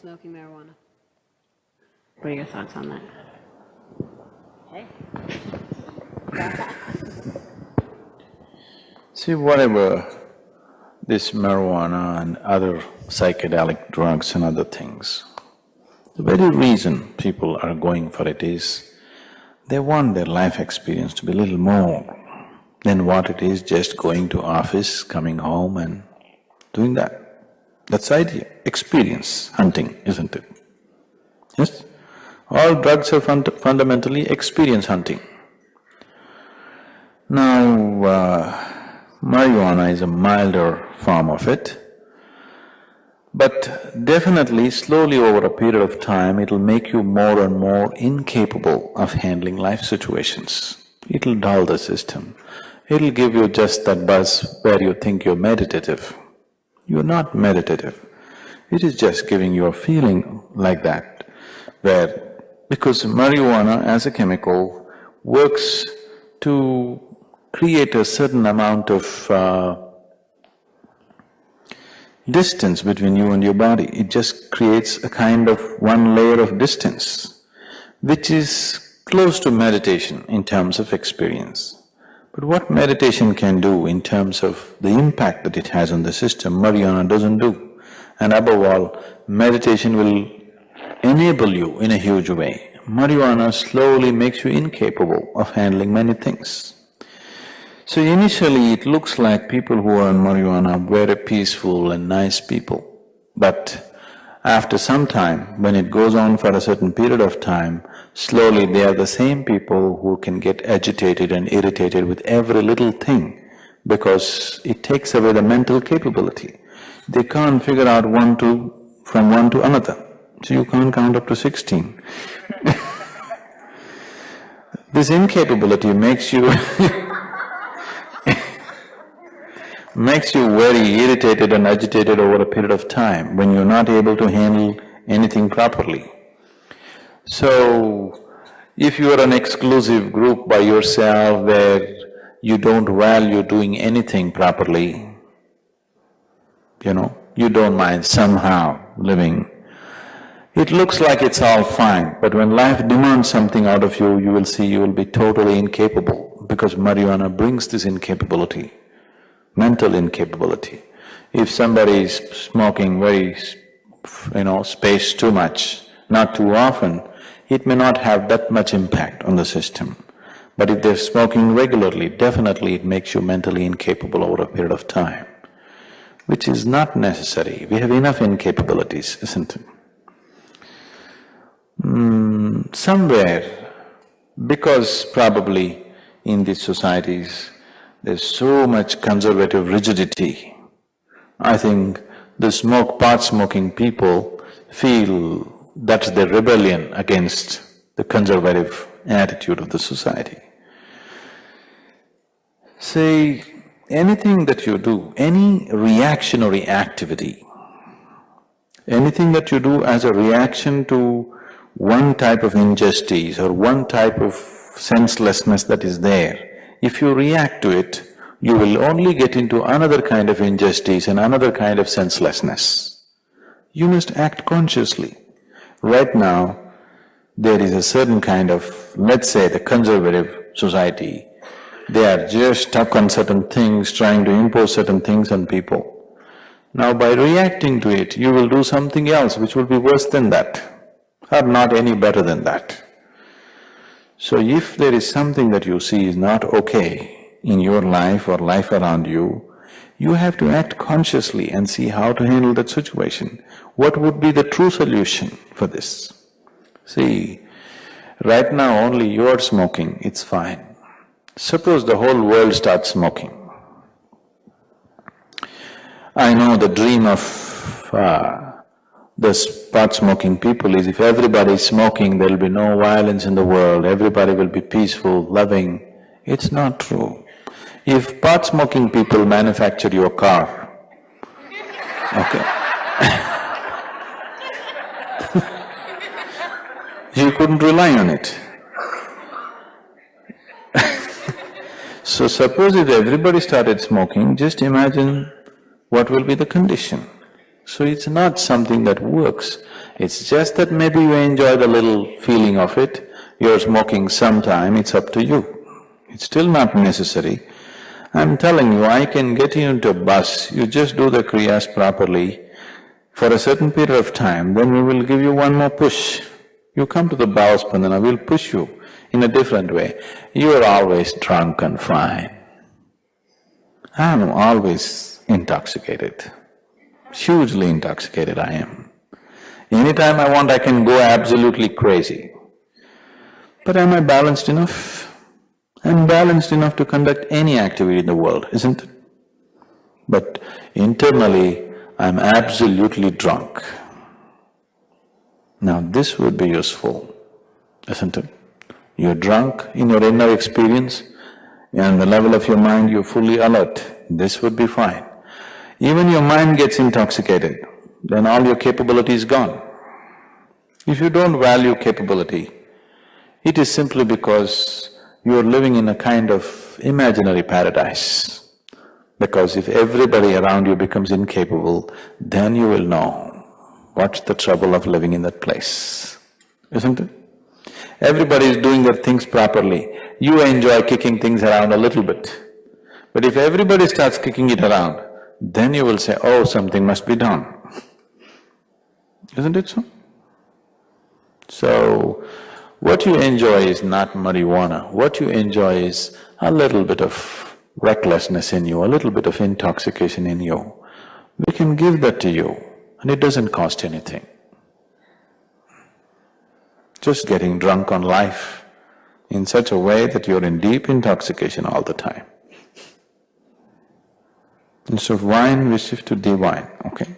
smoking marijuana. What are your thoughts on that? Hey. See, whatever this marijuana and other psychedelic drugs and other things, the very reason people are going for it is they want their life experience to be a little more than what it is just going to office, coming home and doing that. That's the idea, experience hunting, isn't it? Yes? All drugs are fundamentally experience hunting. Now, marijuana is a milder form of it, but definitely slowly over a period of time, it'll make you more and more incapable of handling life situations. It'll dull the system. It'll give you just that buzz where you think you're meditative. You're not meditative. It is just giving you a feeling like that, where… because marijuana as a chemical works to create a certain amount of distance between you and your body. It just creates a kind of one layer of distance, which is close to meditation in terms of experience. But what meditation can do in terms of the impact that it has on the system, marijuana doesn't do. And above all, meditation will enable you in a huge way. Marijuana slowly makes you incapable of handling many things. So initially it looks like people who are on marijuana are very peaceful and nice people. But after some time, when it goes on for a certain period of time, slowly they are the same people who can get agitated and irritated with every little thing because it takes away the mental capability. They can't figure out from one to another, so you can't count up to 16. This incapability makes you makes you very irritated and agitated over a period of time when you're not able to handle anything properly. So, if you are an exclusive group by yourself where you don't value doing anything properly, you don't mind somehow living, it looks like it's all fine, but when life demands something out of you, you will see you will be totally incapable because marijuana brings this incapability. Mental incapability. If somebody is smoking very, spaced too much, not too often, it may not have that much impact on the system. But if they're smoking regularly, definitely it makes you mentally incapable over a period of time, which is not necessary. We have enough incapabilities, isn't it? Somewhere, because probably in these societies, there's so much conservative rigidity. I think the pot-smoking people feel that's their rebellion against the conservative attitude of the society. See, anything that you do, any reactionary activity, anything that you do as a reaction to one type of injustice or one type of senselessness that is there, if you react to it, you will only get into another kind of injustice and another kind of senselessness. You must act consciously. Right now, there is a certain kind of, let's say the conservative society, they are just stuck on certain things, trying to impose certain things on people. Now by reacting to it, you will do something else which will be worse than that, or not any better than that. So if there is something that you see is not okay in your life or life around you, you have to act consciously and see how to handle that situation. What would be the true solution for this? See, right now only you are smoking, it's fine. Suppose the whole world starts smoking. I know the dream of the pot-smoking people is if everybody is smoking, there will be no violence in the world, everybody will be peaceful, loving. It's not true. If pot-smoking people manufacture your car, okay, you couldn't rely on it. So suppose if everybody started smoking, just imagine what will be the condition. So it's not something that works. It's just that maybe you enjoy the little feeling of it, you're smoking sometime, it's up to you. It's still not necessary. I'm telling you, I can get you into a bus, you just do the kriyas properly for a certain period of time, then we will give you one more push. You come to the Bhava Spandana, we'll push you in a different way. You are always drunk and fine. I'm always intoxicated. Hugely intoxicated I am. Anytime I want, I can go absolutely crazy. But am I balanced enough? I'm balanced enough to conduct any activity in the world, isn't it? But internally, I'm absolutely drunk. Now this would be useful, isn't it? You're drunk in your inner experience, and the level of your mind you're fully alert. This would be fine. Even your mind gets intoxicated, then all your capability is gone. If you don't value capability, it is simply because you are living in a kind of imaginary paradise. Because if everybody around you becomes incapable, then you will know what's the trouble of living in that place, isn't it? Everybody is doing their things properly. You enjoy kicking things around a little bit. But if everybody starts kicking it around, then you will say, oh, something must be done. Isn't it so? So, what you enjoy is not marijuana. What you enjoy is a little bit of recklessness in you, a little bit of intoxication in you. We can give that to you, and it doesn't cost anything. Just getting drunk on life in such a way that you're in deep intoxication all the time. Instead of wine, we shift to divine, okay?